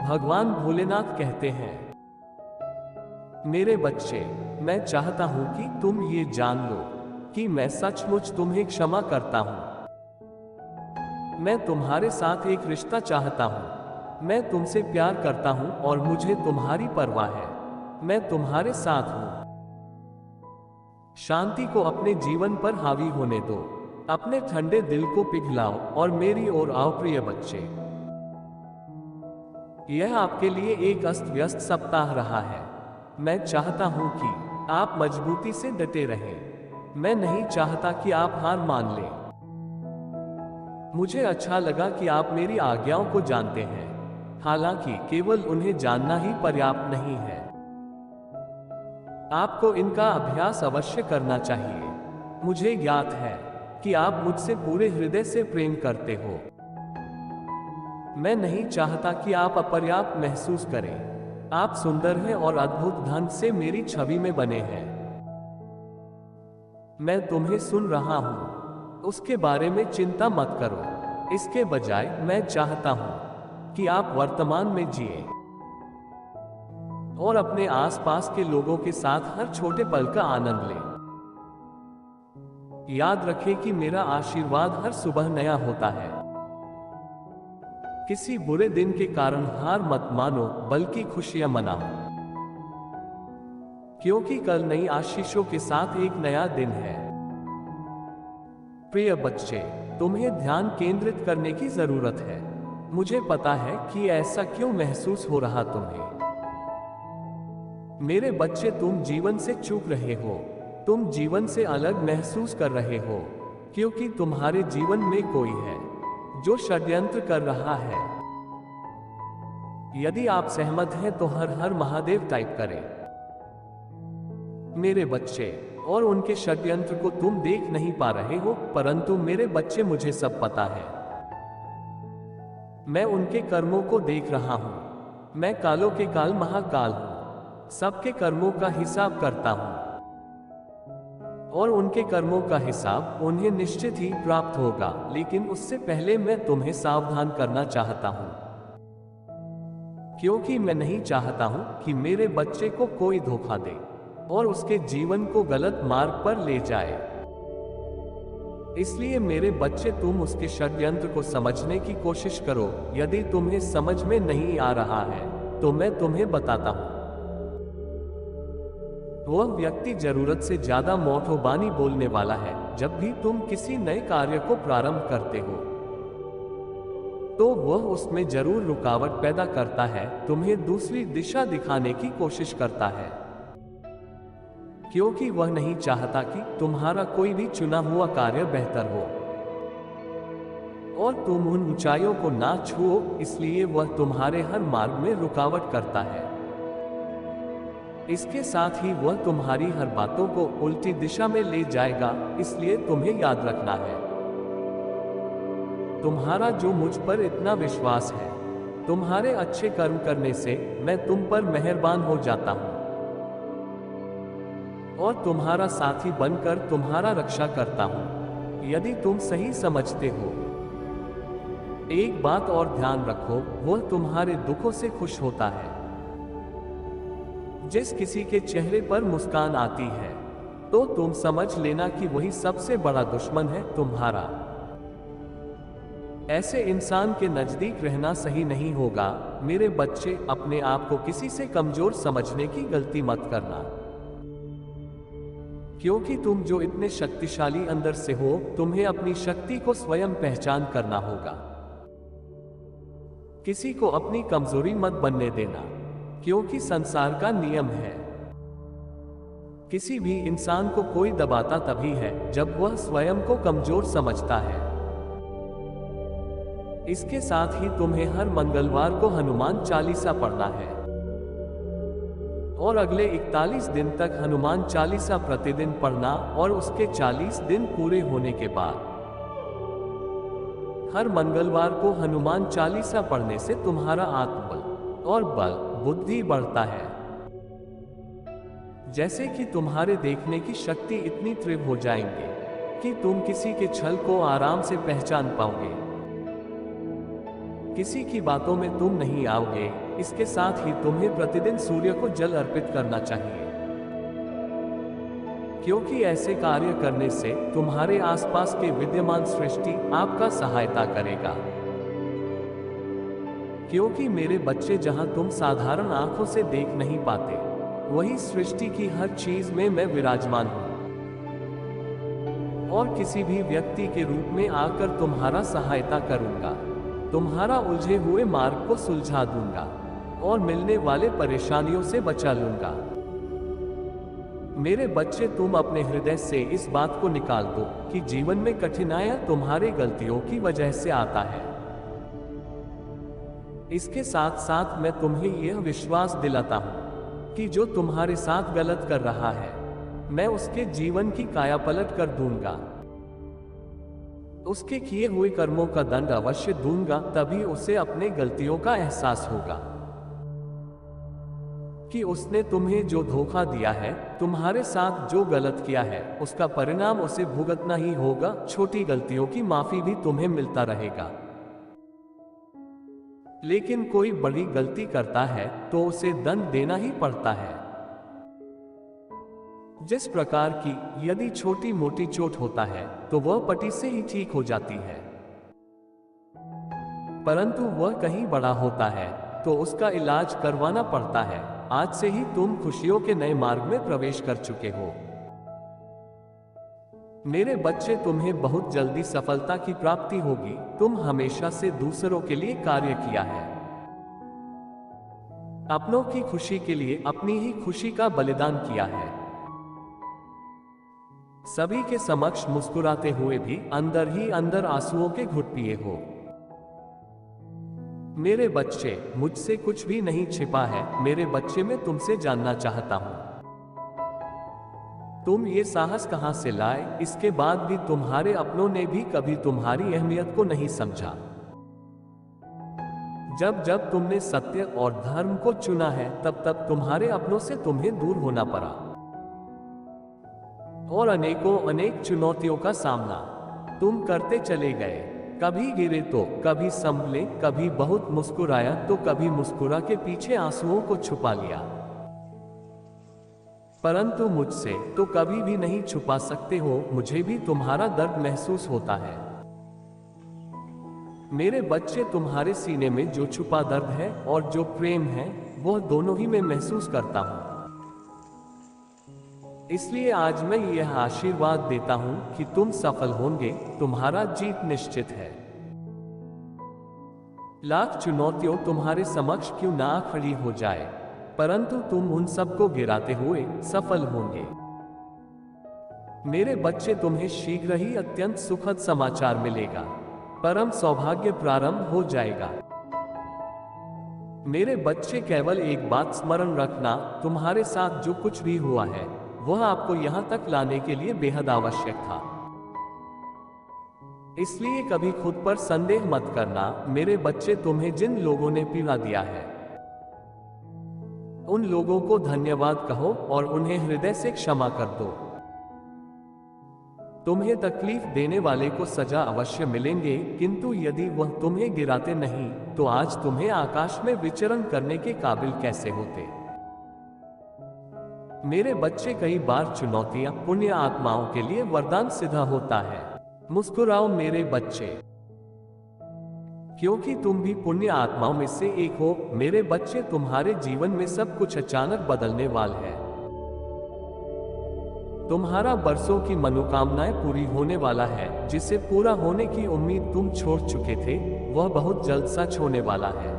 भगवान भोलेनाथ कहते हैं, मेरे बच्चे, मैं चाहता हूं कि तुम ये जान लो कि मैं सचमुच तुम्हें क्षमा करता हूं। मैं तुम्हारे साथ एक रिश्ता चाहता हूं। मैं तुमसे प्यार करता हूं और मुझे तुम्हारी परवाह है। मैं तुम्हारे साथ हूं। शांति को अपने जीवन पर हावी होने दो। अपने ठंडे दिल को पिघलाओ और मेरी ओर आओ प्रिय बच्चे। यह आपके लिए एक अस्त व्यस्त सप्ताह रहा है। मैं चाहता हूं कि आप मजबूती से डटे रहें। मैं नहीं चाहता कि आप हार मान लें। मुझे अच्छा लगा कि आप मेरी आज्ञाओं को जानते हैं, हालांकि केवल उन्हें जानना ही पर्याप्त नहीं है। आपको इनका अभ्यास अवश्य करना चाहिए। मुझे ज्ञात है कि आप मुझसे पूरे हृदय से प्रेम करते हो। मैं नहीं चाहता कि आप अपर्याप्त महसूस करें। आप सुंदर हैं और अद्भुत ढंग से मेरी छवि में बने हैं। मैं तुम्हें सुन रहा हूं। उसके बारे में चिंता मत करो। इसके बजाय मैं चाहता हूं कि आप वर्तमान में जिए और अपने आसपास के लोगों के साथ हर छोटे पल का आनंद लें। याद रखें कि मेरा आशीर्वाद हर सुबह नया होता है। किसी बुरे दिन के कारण हार मत मानो, बल्कि खुशियां मनाओ, क्योंकि कल नई आशीषों के साथ एक नया दिन है। प्रिय बच्चे, तुम्हें ध्यान केंद्रित करने की जरूरत है। मुझे पता है कि ऐसा क्यों महसूस हो रहा तुम्हें। मेरे बच्चे, तुम जीवन से चूक रहे हो। तुम जीवन से अलग महसूस कर रहे हो, क्योंकि तुम्हारे जीवन में कोई है जो षड्यंत्र कर रहा है। यदि आप सहमत हैं तो हर हर महादेव टाइप करें। मेरे बच्चे, और उनके षड्यंत्र को तुम देख नहीं पा रहे हो, परंतु मेरे बच्चे, मुझे सब पता है। मैं उनके कर्मों को देख रहा हूं। मैं कालों के काल महाकाल हूं। सबके कर्मों का हिसाब करता हूं और उनके कर्मों का हिसाब उन्हें निश्चित ही प्राप्त होगा। लेकिन उससे पहले मैं तुम्हें सावधान करना चाहता हूं, क्योंकि मैं नहीं चाहता हूं कि मेरे बच्चे को कोई धोखा दे और उसके जीवन को गलत मार्ग पर ले जाए। इसलिए मेरे बच्चे, तुम उसके षड्यंत्र को समझने की कोशिश करो। यदि तुम्हें समझ में नहीं आ रहा है तो मैं तुम्हें बताता हूं। वह व्यक्ति जरूरत से ज्यादा मोटो बानी बोलने वाला है। जब भी तुम किसी नए कार्य को प्रारंभ करते हो तो वह उसमें जरूर रुकावट पैदा करता है, तुम्हें दूसरी दिशा दिखाने की कोशिश करता है, क्योंकि वह नहीं चाहता कि तुम्हारा कोई भी चुना हुआ कार्य बेहतर हो और तुम उन ऊंचाइयों को ना छुओ। इसलिए वह तुम्हारे हर मार्ग में रुकावट करता है। इसके साथ ही वह तुम्हारी हर बातों को उल्टी दिशा में ले जाएगा। इसलिए तुम्हें याद रखना है, तुम्हारा जो मुझ पर इतना विश्वास है, तुम्हारे अच्छे कर्म करने से मैं तुम पर मेहरबान हो जाता हूं और तुम्हारा साथी बनकर तुम्हारा रक्षा करता हूं। यदि तुम सही समझते हो, एक बात और ध्यान रखो, वह तुम्हारे दुखों से खुश होता है। जिस किसी के चेहरे पर मुस्कान आती है तो तुम समझ लेना कि वही सबसे बड़ा दुश्मन है तुम्हारा। ऐसे इंसान के नजदीक रहना सही नहीं होगा। मेरे बच्चे, अपने आप को किसी से कमजोर समझने की गलती मत करना, क्योंकि तुम जो इतने शक्तिशाली अंदर से हो, तुम्हें अपनी शक्ति को स्वयं पहचान करना होगा। किसी को अपनी कमजोरी मत बनने देना, क्योंकि संसार का नियम है, किसी भी इंसान को कोई दबाता तभी है जब वह स्वयं को कमजोर समझता है। इसके साथ ही तुम्हें हर मंगलवार को हनुमान चालीसा पढ़ना है और अगले 41 दिन तक हनुमान चालीसा प्रतिदिन पढ़ना और उसके 40 दिन पूरे होने के बाद हर मंगलवार को हनुमान चालीसा पढ़ने से तुम्हारा आत्मबल और बल बुद्धि बढ़ता है। जैसे कि तुम्हारे देखने की शक्ति इतनी तीव्र हो जाएंगे कि तुम किसी के छल को आराम से पहचान पाओगे। किसी की बातों में तुम नहीं आओगे। इसके साथ ही तुम्हें प्रतिदिन सूर्य को जल अर्पित करना चाहिए, क्योंकि ऐसे कार्य करने से तुम्हारे आसपास के विद्यमान सृष्टि आपका सहायता करेगा। क्योंकि मेरे बच्चे, जहां तुम साधारण आंखों से देख नहीं पाते, वही सृष्टि की हर चीज में मैं विराजमान हूं और किसी भी व्यक्ति के रूप में आकर तुम्हारा सहायता करूंगा, तुम्हारा उलझे हुए मार्ग को सुलझा दूंगा और मिलने वाले परेशानियों से बचा लूंगा। मेरे बच्चे, तुम अपने हृदय से इस बात को निकाल दो कि जीवन में कठिनाइयां तुम्हारी गलतियों की वजह से आता है। इसके साथ साथ मैं तुम्हें यह विश्वास दिलाता हूं कि जो तुम्हारे साथ गलत कर रहा है, मैं उसके जीवन की कायापलट कर दूंगा, उसके किए हुए कर्मों का दंड अवश्य दूंगा। तभी उसे अपने गलतियों का एहसास होगा कि उसने तुम्हें जो धोखा दिया है, तुम्हारे साथ जो गलत किया है, उसका परिणाम उसे भुगतना ही होगा। छोटी गलतियों की माफी भी तुम्हें मिलता रहेगा, लेकिन कोई बड़ी गलती करता है तो उसे दंड देना ही पड़ता है। जिस प्रकार की यदि छोटी मोटी चोट होता है तो वह पट्टी से ही ठीक हो जाती है, परंतु वह कहीं बड़ा होता है तो उसका इलाज करवाना पड़ता है। आज से ही तुम खुशियों के नए मार्ग में प्रवेश कर चुके हो। मेरे बच्चे, तुम्हें बहुत जल्दी सफलता की प्राप्ति होगी। तुम हमेशा से दूसरों के लिए कार्य किया है, अपनों की खुशी के लिए अपनी ही खुशी का बलिदान किया है, सभी के समक्ष मुस्कुराते हुए भी अंदर ही अंदर आंसुओं के घुट पिए हो। मेरे बच्चे, मुझसे कुछ भी नहीं छिपा है। मेरे बच्चे, मैं तुमसे जानना चाहता हूं, तुम ये साहस कहां से लाए? इसके बाद भी तुम्हारे अपनों ने भी कभी तुम्हारी अहमियत को नहीं समझा। जब जब तुमने सत्य और धर्म को चुना है, तब तब तुम्हारे अपनों से तुम्हें दूर होना पड़ा और अनेक चुनौतियों का सामना तुम करते चले गए। कभी गिरे तो कभी संभले, कभी बहुत मुस्कुराया तो कभी मुस्कुरा के पीछे आंसुओं को छुपा लिया, परंतु मुझसे तो कभी भी नहीं छुपा सकते हो। मुझे भी तुम्हारा दर्द महसूस होता है। मेरे बच्चे, तुम्हारे सीने में जो छुपा दर्द है और जो प्रेम है, वह दोनों ही मैं महसूस करता हूं। इसलिए आज मैं यह आशीर्वाद देता हूं कि तुम सफल होंगे, तुम्हारा जीत निश्चित है। लाख चुनौतियों तुम्हारे समक्ष क्यों ना खड़ी हो जाए, परंतु तुम उन सबको गिराते हुए सफल होंगे। मेरे बच्चे, तुम्हें शीघ्र ही अत्यंत सुखद समाचार मिलेगा, परम सौभाग्य प्रारंभ हो जाएगा। मेरे बच्चे, केवल एक बात स्मरण रखना, तुम्हारे साथ जो कुछ भी हुआ है वह आपको यहां तक लाने के लिए बेहद आवश्यक था। इसलिए कभी खुद पर संदेह मत करना। मेरे बच्चे, तुम्हें जिन लोगों ने पीड़ा दिया है, उन लोगों को धन्यवाद कहो और उन्हें हृदय से क्षमा कर दो। तुम्हें तकलीफ देने वाले को सजा अवश्य मिलेंगे, किंतु यदि वह तुम्हें गिराते नहीं तो आज तुम्हें आकाश में विचरण करने के काबिल कैसे होते? मेरे बच्चे, कई बार चुनौतियां पुण्य आत्माओं के लिए वरदान सिद्ध होता है। मुस्कुराओ मेरे बच्चे, क्योंकि तुम भी पुण्य आत्माओं में से एक हो। मेरे बच्चे, तुम्हारे जीवन में सब कुछ अचानक बदलने वाला है। तुम्हारा बरसों की मनोकामनाएं पूरी होने वाला है। जिसे पूरा होने की उम्मीद तुम छोड़ चुके थे, वह बहुत जल्द सच होने वाला है।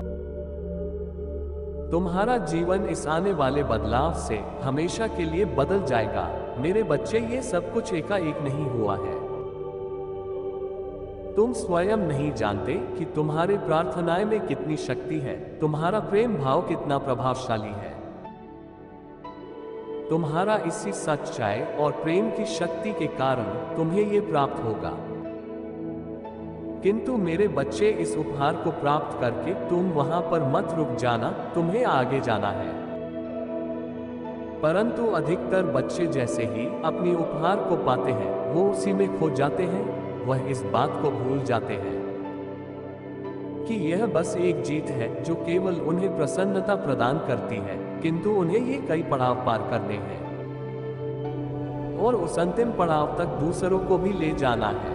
तुम्हारा जीवन इस आने वाले बदलाव से हमेशा के लिए बदल जाएगा। मेरे बच्चे, ये सब कुछ एकाएक नहीं हुआ है। तुम स्वयं नहीं जानते कि तुम्हारे प्रार्थनाएं में कितनी शक्ति है, तुम्हारा प्रेम भाव कितना प्रभावशाली है। तुम्हारा इसी सच्चाई और प्रेम की शक्ति के कारण तुम्हें ये प्राप्त होगा। किंतु मेरे बच्चे, इस उपहार को प्राप्त करके तुम वहां पर मत रुक जाना, तुम्हें आगे जाना है। परंतु अधिकतर बच्चे जैसे ही अपनी उपहार को पाते हैं, वो उसी में खो जाते हैं। वह इस बात को भूल जाते हैं कि यह बस एक जीत है जो केवल उन्हें प्रसन्नता प्रदान करती है, किंतु उन्हें ये कई पड़ाव पार करने हैं और उस अंतिम पड़ाव तक दूसरों को भी ले जाना है।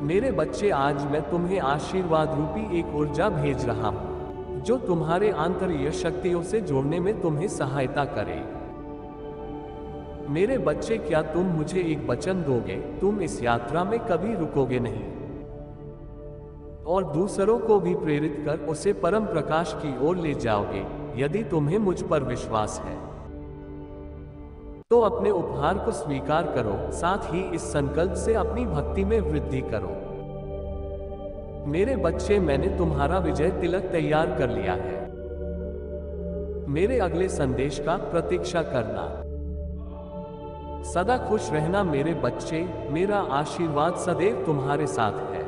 मेरे बच्चे, आज मैं तुम्हें आशीर्वाद रूपी एक ऊर्जा भेज रहा हूं जो तुम्हारे आंतरिक शक्तियों से जोड़ने में तुम्हें सहायता करे। मेरे बच्चे, क्या तुम मुझे एक वचन दोगे? तुम इस यात्रा में कभी रुकोगे नहीं और दूसरों को भी प्रेरित कर उसे परम प्रकाश की ओर ले जाओगे। यदि तुम्हें मुझ पर विश्वास है तो अपने उपहार को स्वीकार करो, साथ ही इस संकल्प से अपनी भक्ति में वृद्धि करो। मेरे बच्चे, मैंने तुम्हारा विजय तिलक तैयार कर लिया है। मेरे अगले संदेश का प्रतीक्षा करना। सदा खुश रहना मेरे बच्चे, मेरा आशीर्वाद सदैव तुम्हारे साथ है।